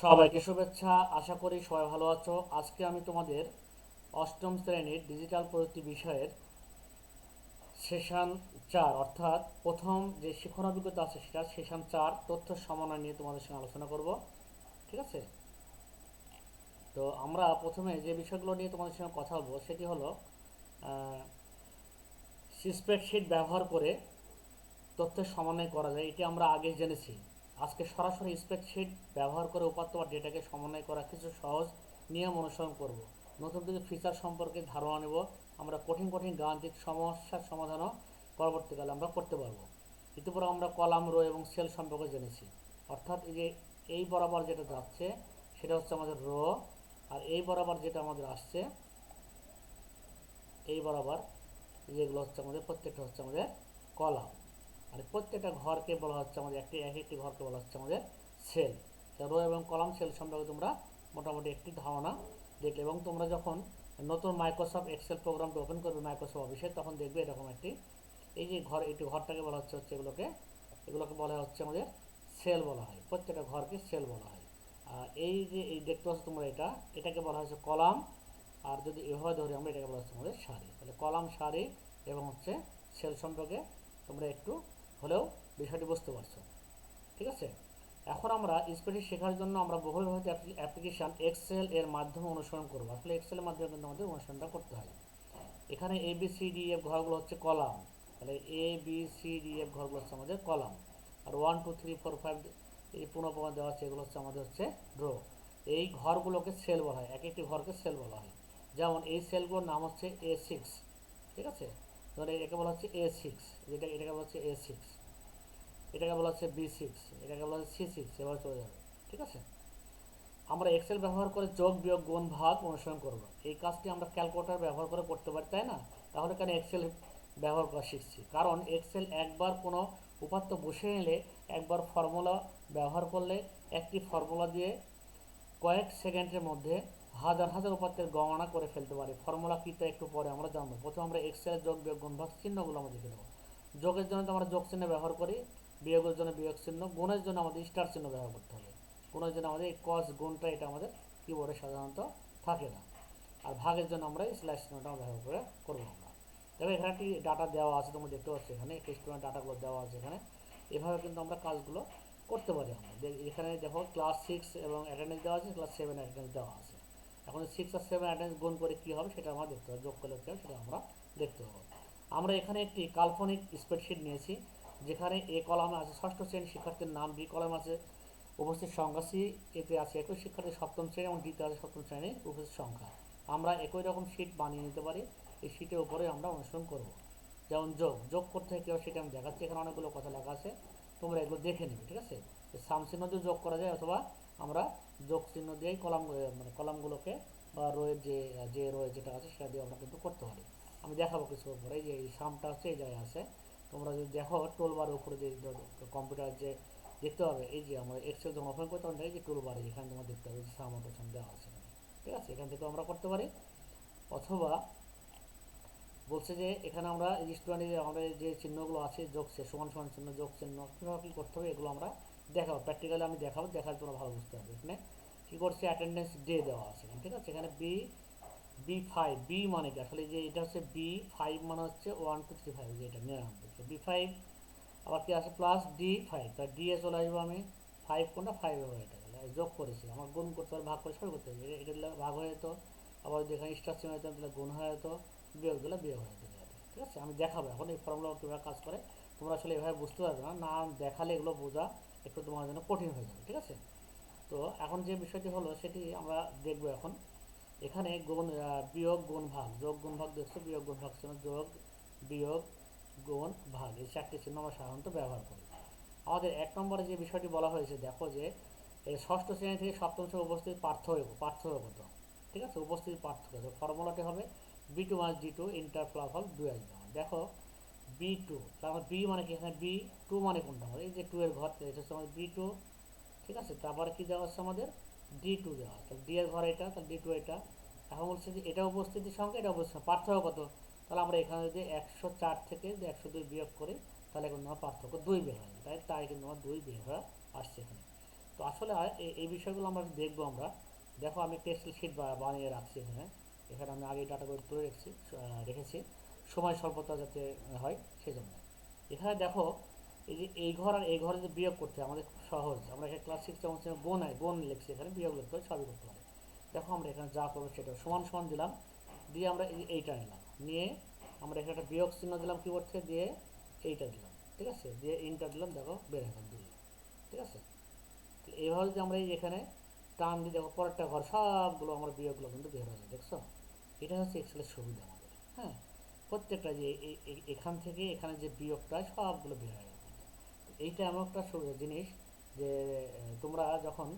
সবাইকে শুভেচ্ছা। আশা করি সবাই ভালো আছো। আজকে আমি তোমাদের অষ্টম শ্রেণীর ডিজিটাল প্রযুক্তি বিষয়ের সেশন 4 অর্থাৎ প্রথম যে শিক্ষণ অভিজ্ঞতা আছে সেটা সেশন 4 তথ্য সমন্বয় নিয়ে তোমাদের সঙ্গে আলোচনা করব। ঠিক আছে? তো আমরা প্রথমে যে বিষয়গুলো নিয়ে তোমাদের সঙ্গে কথা বলবো সেটি হলো স্প্রেডশিট ব্যবহার করে তথ্যের সমন্বয় করা যায়, এটি আমরা আগে জেনেছি। আজকে সরাসরি স্প্রেডশিট ব্যবহার করে উপাত্ত বা ডেটাকে সমন্বয় করা কিছু সহজ নিয়ম অনুসরণ করব। নতুন কিছু ফিচার সম্পর্কে ধারণা নেব। আমরা কঠিন কঠিন গাণিতিক সমস্যার সমাধানও পরবর্তীকালে আমরা করতে পারবো। ইতিপূর্বে আমরা কলাম, রো এবং সেল সম্পর্কে জেনেছি। অর্থাৎ এই যে এই বরাবর যেটা যাচ্ছে সেটা হচ্ছে আমাদের রো, আর এই বরাবর যেটা আমাদের আসছে এই বরাবর যেগুলো হচ্ছে আমাদের প্রত্যেকটা হচ্ছে আমাদের কলাম। আর প্রত্যেকটা ঘরকে বলা হচ্ছে আমাদের এক একটি ঘরকে বলা হচ্ছে আমাদের সেল। রো এবং কলাম সেল সম্পর্কে তোমরা মোটামুটি একটি ধারণা দেখলে, এবং তোমরা যখন নতুন মাইক্রোসফট এক্সেল প্রোগ্রামটা ওপেন করবে মাইক্রোসফট অফিসে, তখন দেখবে এরকম একটি এই যে ঘর, একটি ঘরটাকে বলা হচ্ছে এগুলোকে বলা হচ্ছে আমাদের সেল বলা হয়। প্রত্যেকটা ঘরকে সেল বলা হয়। আর এই যে এই দেখতে পাচ্ছ তোমরা এটাকে বলা হচ্ছে কলাম। আর যদি এভাবে ধরি আমরা, এটাকে বলা হচ্ছে আমাদের সারি। তাহলে কলাম, সারি এবং হচ্ছে সেল সম্পর্কে তোমরা একটু হলেও বিষয়টি বুঝতে পারছো। ঠিক আছে? এখন আমরা স্প্রেডশিট শেখার জন্য আমরা বহুলভাবে অ্যাপ্লিকেশান এক্সেল এর মাধ্যমে অনুসরণ করবো। আসলে এক্সেলের মাধ্যমে কিন্তু আমাদের অনুসরণটা করতে হয়। এখানে A B C D F ঘরগুলো হচ্ছে কলাম। তাহলে A B C D F ঘরগুলো হচ্ছে আমাদের কলাম। আর 1 2 3 4 5 এই পুনঃপ্রমাণ দেওয়া আছে, এগুলো হচ্ছে আমাদের হচ্ছে রো। এই ঘরগুলোকে সেল বলা হয়, এক একটি ঘরকে সেল বলা হয়। যেমন এই সেলগুলোর নাম হচ্ছে A6। ঠিক আছে? ধরে এটাকে বলা হচ্ছে A6, এটাকে বলা হচ্ছে A6, এটাকে বলা হচ্ছে B6, এটাকে বলা হচ্ছে C6, এভাবে চলে যাবে। ঠিক আছে? আমরা এক্সেল ব্যবহার করে যোগ, বিয়োগ, গুণ, ভাগ অনুসরণ করব। এই কাজটি আমরা ক্যালকুলেটর ব্যবহার করে করতে পারি, তাই না? তাহলে কেন এক্সেল ব্যবহার করা শিখছি? কারণ এক্সেল একবার কোনো উপাত্ত বসিয়ে নিলে, একবার ফর্মুলা ব্যবহার করলে, একটি ফর্মুলা দিয়ে কয়েক সেকেন্ডের মধ্যে হাজার হাজার উপাত্তের গণনা করে ফেলতে পারি। ফর্মুলা কী তা একটু পরে আমরা জানবো। প্রথমে আমরা এক্সেলের যোগ, বিয়োগ, গুণ, ভাগ চিহ্নগুলো আমরা দেখে নেব। যোগের জন্য তো আমরা যোগ চিহ্ন ব্যবহার করি, বিয়োগের জন্য বিয়োগ চিহ্ন, গুণের জন্য আমাদের স্টার চিহ্ন ব্যবহার করতে হবে। গুণের জন্য আমাদের এই কস গুণটা এটা আমাদের কিবোর্ডে সাধারণত থাকে না। আর ভাগের জন্য আমরা স্ল্যাশ চিহ্নটা ব্যবহার করে করবো আমরা। তবে এখানে একটি ডাটা দেওয়া আছে, তোমরা দেখতে পাচ্ছ এখানে একটি স্টুডেন্ট ডাটাগুলো দেওয়া আছে এখানে। এভাবে কিন্তু আমরা কাজগুলো করতে পারি আমরা। এখানে দেখো ক্লাস 6 এবং অ্যাটেন্ডেন্স দেওয়া আছে, ক্লাস 7 অ্যাটেন্ডেন্স দেওয়া আছে। এখন 6 আর 7 অ্যাটেন্ডেন্স গুণ করে কী হবে সেটা আমরা দেখতে হবে, যোগ করলে কী হবে সেটা আমরা দেখতে হবে। আমরা এখানে একটি কাল্পনিক স্প্রেডশিট নিয়েছি, যেখানে এ কলামে আছে ষষ্ঠ শ্রেণীর শিক্ষার্থীর নাম, বি কলামে আছে উপস্থিত সংখ্যা, সি এতে আছে একই শিক্ষার্থী সপ্তম শ্রেণী এবং ডিতে আছে সপ্তম শ্রেণীর উপস্থিত সংখ্যা। আমরা একই রকম শিট বানিয়ে নিতে পারি, এই শিটের উপরে আমরা অনুসরণ করব। যেমন যোগ যোগ করতে হয় কীভাবে সেটা আমি দেখাচ্ছি। এখানে অনেকগুলো কথা লেখা আছে, তোমরা এগুলো দেখে নেবে। ঠিক আছে? সাম চিহ্ন দিয়ে যোগ করা যায়, অথবা আমরা যোগ চিহ্ন দিয়েই কলামগুলোকে বা রোয়ের যে রোয়ে যেটা আছে সেটা দিয়ে আমরা কিন্তু করতে পারি। আমি দেখাবো কিছু উপরে। এই যে এই সামটা হচ্ছে এই জায়গায় আছে। তোমরা যদি দেখো টুলবারের উপরে যে কম্পিউটার যে দেখতে পাবে, এই যে আমরা এক্সেল যখন ওপেন করতে পারি, এই যে টুলবারে এখানে তোমরা দেখতে পাবে যে সাম অটোশন দেওয়া আছে এখানে। ঠিক আছে? এখান থেকে আমরা করতে পারি। অথবা বলছে যে এখানে আমরা স্টুডেন্টের আমাদের যে চিহ্নগুলো আছে, যোগ সমান সমান চিহ্ন, যোগ চিহ্ন কীভাবে কী করতে হবে এগুলো আমরা দেখাবো, প্র্যাকটিক্যালি আমি দেখাবো, দেখার জন্য ভালো বুঝতে হবে। এখানে কী করছে, অ্যাটেন্ডেন্স ডে দেওয়া আছে এখানে। ঠিক আছে? এখানে বি5, বি মানে কি আসলে, যে এটা হচ্ছে B5 মানে হচ্ছে 1 2 3 5, যে এটা 99, B5। আবার কি আছে +D5, তাই ডি এ চলে আসবো আমি। 5 কোনটা, 5 হবে, এটা যোগ করেছি, আমার গুণ করতে হবে, ভাগ করে সব করতে হবে, এটা ভাগ হয়ে যেত। আবার যদি এখানে স্টার চিহ্ন হতো তাহলে গুণ হয়ে যেত, বিয়োগ দিলে বিয়োগ হয়ে যেত। ঠিক আছে? আমি দেখাবো এখন এই ফর্মুলা কীভাবে কাজ করে। তোমরা আসলে এভাবে বুঝতে পারবে না, না দেখালে এগুলো বোঝা একটু তোমার জন্য কঠিন হয়ে যাবে। ঠিক আছে? তো এখন যে বিষয়টি হলো সেটি আমরা দেখবো এখন। এখানে বিয়োগ, গুণ, ভাগ, যোগ, গুণ, ভাগ দেখছো, বিয়োগ, গুণ, ভাগ চিহ্ন, যোগ, বিয়োগ, গুণ, ভাগ, এই 4টি চিহ্ন আমরা সাধারণত ব্যবহার করি। আমাদের 1 নম্বরে যে বিষয়টি বলা হয়েছে, দেখো যে এই ষষ্ঠ শ্রেণী থেকে সপ্তম শ্রেণী উপস্থিত পার্থক্য কত। ঠিক আছে? উপস্থিতির পার্থক্য, ফর্মুলাটি হবে B2 + D2 ইন্টার ফলাফল 2 আসবে। দেখো B2, তারপর বি মানে কি, এখানে B2 মানে কোনটা, এই যে 2 এর ঘর, এটা হচ্ছে আমাদের B2। ঠিক আছে? তারপরে কি দেওয়া হচ্ছে আমাদের D2 দেওয়া, তাহলে ডি এর ঘর এটা, তাহলে D2 এটা। এখন বলছে যে এটা উপস্থিতির সংখ্যা, এটা উপস্থিত পার্থক্য কত। তাহলে আমরা এখানে যদি 104 থেকে যদি 102 বিয়োগ করি, তাহলে কিন্তু আমার পার্থক্য 2 বের হয়, তাই কিন্তু আমার 2 বের হয়ে আসছে এখানে। তো আসলে এই বিষয়গুলো আমরা দেখবো আমরা। দেখো আমি একটা এক্সেল শিট বানিয়ে রাখছি এখানে। এখানে আমি আগে ডাটাগুলো তুলে রেখেছি সময় স্বল্পতা যাতে হয় সেজন্য। এখানে দেখো এই যে এই ঘর আর এই ঘরে যে বিয়োগ করতে হয় আমাদের খুব সহজ। আমরা এখানে ক্লাস 6 যেমন গুণ লিখছি, এখানে বিয়োগ লিখতে হয়, সবই করতে পারি। দেখো আমরা এখানে যা করবো সেটা সমান সমান দিলাম, দিয়ে আমরা এইটা নিলাম, নিয়ে আমরা এখানে একটা বিয়োগ চিহ্ন দিলাম কিবোর্ড থেকে, দিয়ে এইটা দিলাম, ঠিক আছে, দিয়ে ইন্টার দিলাম, দেখো বের হয়ে গেল 2, ঠিক আছে। এইভাবে যদি আমরা এখানে টান দিই, দেখো পরেরটা ঘর সবগুলো আমার বিয়োগগুলো কিন্তু বের হয়ে যায়, দেখছো। এটা হচ্ছে এক্সেলের সুবিধা আমাদের। হ্যাঁ, প্রত্যেকটা যে এখান থেকে এখানে যে বিয়োগটা সবগুলো বের হয়ে যাবে। এইটা এমন একটা জিনিস যে তোমরা যখন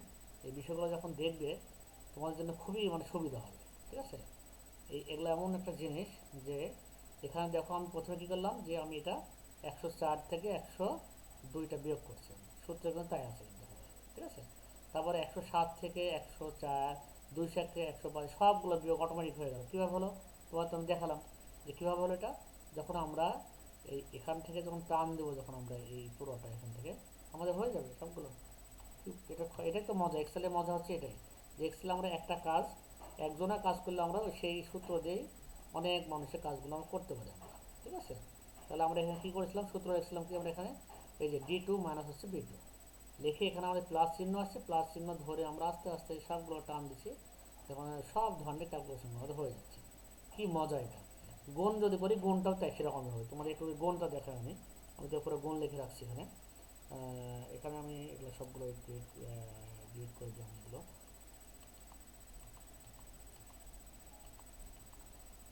এই বিষয়গুলো যখন দেখবে তোমাদের জন্য খুবই মানে সুবিধা হবে, ঠিক আছে। এগুলো এমন একটা জিনিস যে এখানে দেখো আমি প্রথমে কী করলাম, যে আমি এটা 104 থেকে 102টা বিয়োগ করছি, সূত্র কিন্তু তাই আছে কিন্তু, ঠিক আছে। তারপরে 107 থেকে 104, 201 থেকে 122 সবগুলো বিয়োগ অটোমেটিক হয়ে গেল। কীভাবে হলো তোমার তো আমি দেখালাম যে কীভাবে হলো এটা। যখন আমরা এখান থেকে যখন টান দেবো, যখন আমরা এই পুরোটা এখান থেকে আমাদের হয়ে যাবে সবগুলো। এটাই তো মজা, এক্সেলের মজা হচ্ছে এটাই, যে এক্সেলে আমরা একটা কাজ একজনের কাজ করলে আমরা সেই সূত্র দিয়েই অনেক মানুষের কাজগুলো আমরা করতে পারি আমরা, ঠিক আছে। তাহলে আমরা এখানে কী করেছিলাম, সূত্র রেখেছিলাম কি আমরা এখানে, এই যে D2 মাইনাস হচ্ছে B2 লিখে এখানে আমাদের প্লাস চিহ্ন আসছে, প্লাস চিহ্ন ধরে আমরা আস্তে আস্তে সবগুলো টান দিচ্ছি, তখন সব ধরনের ক্যালকুলেশন আমাদের হয়ে যাচ্ছে। কি মজা এটা। গুণ যদি করি গুণটাও তাই সেরকমই হবে। তোমাদের একটু গুণটা দেখাই আমি তো উপরে গুণ লিখে রাখছি এখানে। এখানে আমি এগুলো সবগুলো একটু ডিলিট করে দিলাম এগুলো।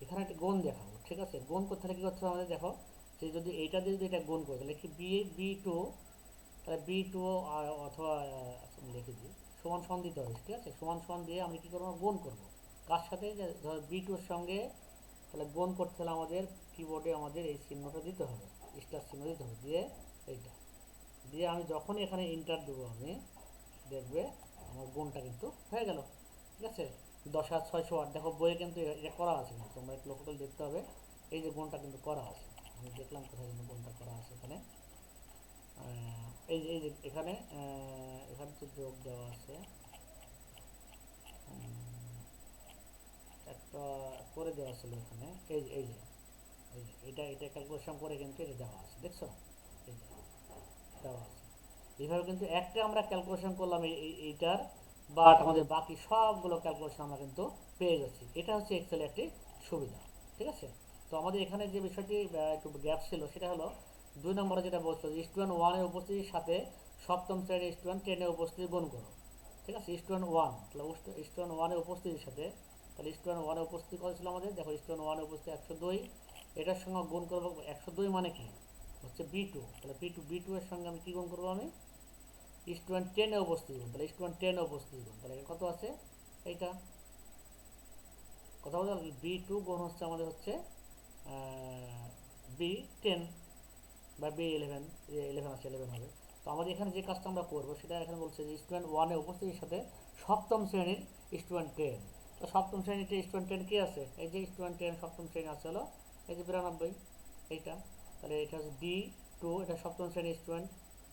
এখানে একটা গুণ দেখাবো, ঠিক আছে। গুণ করতে হলে কী করতে হবে আমাদের, দেখো যে যদি এইটা দিয়ে যদি এটা গুণ করে তাহলে কি B2, তাহলে B2 অথবা লিখে দিই সমান সমান দিতে হবে, ঠিক আছে। সমান সমান দিয়ে আমি কী করবো, গুণ করবো কার সাথে, যে ধর B2-র সঙ্গে, তাহলে গুণ করতে হলে আমাদের কিবোর্ডে আমাদের এই চিহ্নটা দিতে হবে, স্টার চিহ্ন দিতে হবে, দিয়ে এইটা দিয়ে আমি যখনই এখানে ইন্টার দেবো আমি দেখবে আমার গুণটা কিন্তু হয়ে গেল, ঠিক আছে। 10,608 দেখো বইয়ে কিন্তু এটা করা আছে, কিন্তু তোমরা একটু লক্ষ্য করে দেখতে হবে। এই যে গুণটা কিন্তু করা আছে, আমি দেখলাম কোথায় কিন্তু গুণটা করা আছে এখানে। এই যে এখানে এখানে তো যোগ দেওয়া আছে, একটা করে দেওয়া ছিল এখানে, এই যে এটা ক্যালকুলেশন করে কিন্তু এটা দেওয়া আছে, দেখছো, এই যে দেওয়া আছে। এইভাবে কিন্তু একটা আমরা ক্যালকুলেশন করলাম এইটার, বাট আমাদের বাকি সবগুলো ক্যালকুলেশন আমরা কিন্তু পেয়ে যাচ্ছি। এটা হচ্ছে এক্সেল একটি সুবিধা, ঠিক আছে। তো আমাদের এখানে যে বিষয়টি একটু গ্যাপ ছিল সেটা হলো 2 নম্বরে যেটা বলছিল যে স্টুডেন্ট 1-এর উপস্থিতির সাথে সপ্তম শ্রেণীর স্টুডেন্ট 10-এর উপস্থিতি গুণ করো, ঠিক আছে। স্টুডেন্ট 1, তাহলে স্টুডেন্ট 1-এর উপস্থিতির সাথে, তাহলে স্টুডেন্ট 1-এর উপস্থিতি কত ছিল আমাদের, দেখো স্টুডেন্ট 1-এর উপস্থিতি 102, এটার সঙ্গে গুণ করবো 102 মানে কি হচ্ছে B2, তাহলে B2 এর সঙ্গে আমি কী গুণ করবো, আমি স্টুডেন্ট 10-এ উপস্থিত গুণ, তাহলে স্টুডেন্ট 10-এ উপস্থিত গুণ, তাহলে কত আছে এইটা, কথা বলতে B2 গুণ হচ্ছে আমাদের হচ্ছে B10 বা B11, 11 আছে 11 হবে। তো আমাদের এখানে যে কাজটা আমরা করবো সেটা এখানে বলছে যে স্টুডেন্ট 1-এর উপস্থিতির সাথে সপ্তম শ্রেণীর স্টুডেন্ট 10, তো সপ্তম শ্রেণীতে স্টুডেন্ট 10 কি আছে, এই যে স্টুডেন্ট 10 সপ্তম শ্রেণী আছে হলো এই যে 92, এইটা, তাহলে এটা হচ্ছে D2, এটা সপ্তম শ্রেণীর স্টুডেন্ট,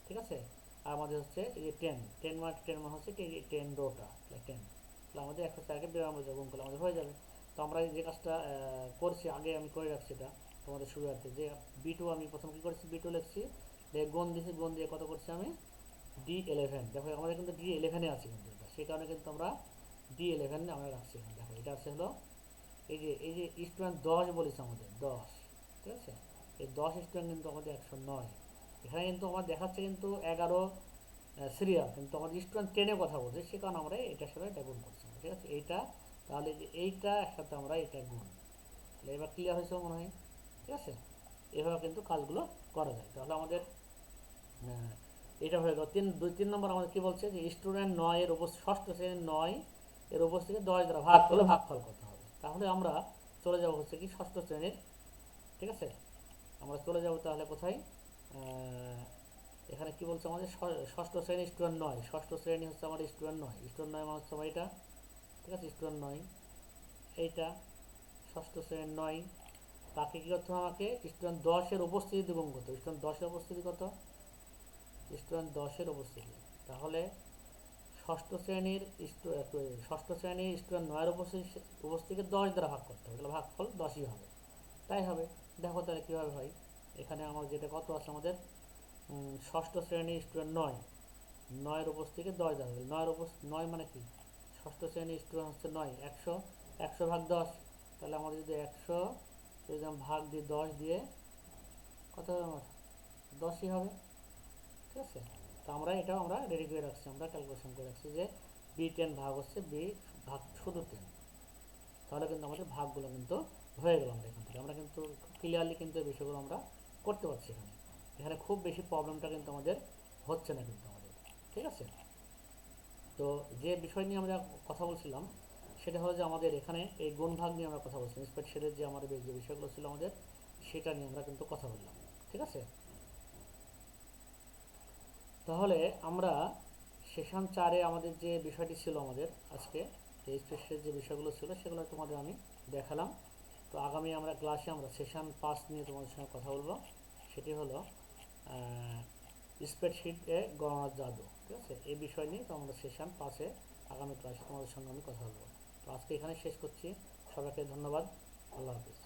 ঠিক আছে। আর আমাদের হচ্ছে এই যে 10 মানে হচ্ছে 10 রোটা, 10, তাহলে আমাদের 104-কে 92 গুণ করলে আমাদের হয়ে যাবে। তো আমরা যে কাজটা করছি আগে আমি করে রাখছি এটা তোমাদের সুবিধার্থে, যে B2 আমি প্রথম কী করেছি, B2 লিখছি, গুণ দিয়েছি, গুণ দিয়ে কত করছি আমি D11, দেখো আমাদের কিন্তু D11-এ আছে কিন্তু এটা, সেই কারণে কিন্তু আমরা D11 আমরা রাখছি এখানে। দেখো এটা আছে হলো এই যে স্টুডেন্ট 10 বলেছে আমাদের 10, ঠিক আছে। এই 10 স্টুডেন্ট কিন্তু আমাদের 109, এখানে কিন্তু আমার দেখাচ্ছে কিন্তু 11 সিরিয়াল, কিন্তু আমাদের স্টুডেন্ট 10-এর কথা বলছে, সে কারণে আমরা এটার সাথে এটা গুণ করছি, ঠিক আছে। এইটা তাহলে যে এইটা একসাথে আমরা এটা গুণ, তাহলে এবার ক্লিয়ার হয়েছে মনে হয়, ঠিক আছে। এভাবে কিন্তু কাজগুলো করা যায়। তাহলে আমাদের এটা হয়ে গেল 3 নম্বর। আমাদের কি বলছে যে স্টুডেন্ট 9-এর ষষ্ঠ শ্রেণীর 9 এর উপস্থিতি 10 দ্বারা ভাগ করলে ভাগফল কত হবে। তাহলে আমরা চলে যাব হচ্ছে কি ষষ্ঠ শ্রেণীর, ঠিক আছে। আমরা চলে যাব তাহলে কোথায়, এখানে কি বলছে আমাদের ষষ্ঠ শ্রেণীর স্টুডেন্ট 9, ষষ্ঠ শ্রেণী হচ্ছে আমাদের স্টুডেন্ট 9, স্টুডেন্ট 9 মানে হচ্ছে আমার এটা, ঠিক আছে, স্টুডেন্ট 9 এইটা ষষ্ঠ শ্রেণীর 9, তাকে কী করতে হবে আমাকে স্টুডেন্ট 10-এর উপস্থিতি গুণ করতে হবে। স্টুডেন্ট 10-এর উপস্থিতি কত, স্টুডেন্ট 10-এর উপস্থিতি, তাহলে ষষ্ঠ শ্রেণীর স্টুডেন্ট 9-এর উপস্থিতিকে 10 দ্বারা ভাগ করতে হবে, তাহলে ভাগফল 10ই হবে। তাই হবে। দেখো তাহলে কীভাবে হয়। এখানে আমার যেটা কত আছে আমাদের ষষ্ঠ শ্রেণীর স্টুডেন্ট 9-এর উপস্থিতিকে 10 দ্বারা হবে। 9 মানে কি, ষষ্ঠ শ্রেণীর স্টুডেন্ট হচ্ছে 9, 100 ভাগ 10, তাহলে আমাদের যদি 100 যদি আমি ভাগ দিই 10 দিয়ে, কত হবে আমার 10ই হবে। ঠিক আছে, তো এটাও আমরা রেডি করে রাখছি, আমরা ক্যালকুলেশন করে রাখছি যে B10 ভাগ হচ্ছে B ভাগ শুধু 10, তাহলে কিন্তু আমাদের ভাগগুলো কিন্তু হয়ে গেল। আমরা এখান থেকে আমরা কিন্তু ক্লিয়ারলি কিন্তু এই বিষয়গুলো আমরা করতে পারছি। এখানে খুব বেশি প্রবলেমটা কিন্তু আমাদের হচ্ছে না কিন্তু আমাদের। ঠিক আছে, তো যে বিষয় নিয়ে আমরা কথা বলছিলাম সেটা হলো যে আমাদের এখানে এই গুণ ভাগ নিয়ে আমরা কথা বলছিলাম। স্প্রেডশিটের যে আমাদের যে বিষয়গুলো ছিল আমাদের, সেটা নিয়ে আমরা কিন্তু কথা বললাম। ঠিক আছে, তাহলে আমরা সেশন 4-এ আমাদের যে বিষয়টি ছিল আমাদের আজকে, এই স্প্রেডশিটের যে বিষয়গুলো ছিল সেগুলো তোমাদের আমি দেখালাম। তো আগামী আমরা ক্লাসে আমরা সেশন 5 নিয়ে তোমাদের সঙ্গে কথা বলবো, সেটি হলো স্প্রেডশিটে গণনার জাদু। ঠিক আছে, এই বিষয় নিয়ে তো আমরা সেশন 5-এ আগামী ক্লাসে তোমাদের সঙ্গে আমি কথা বলবো। তো আজকে এখানে শেষ করছি। সবাইকে ধন্যবাদ। আল্লাহ হাফিজ।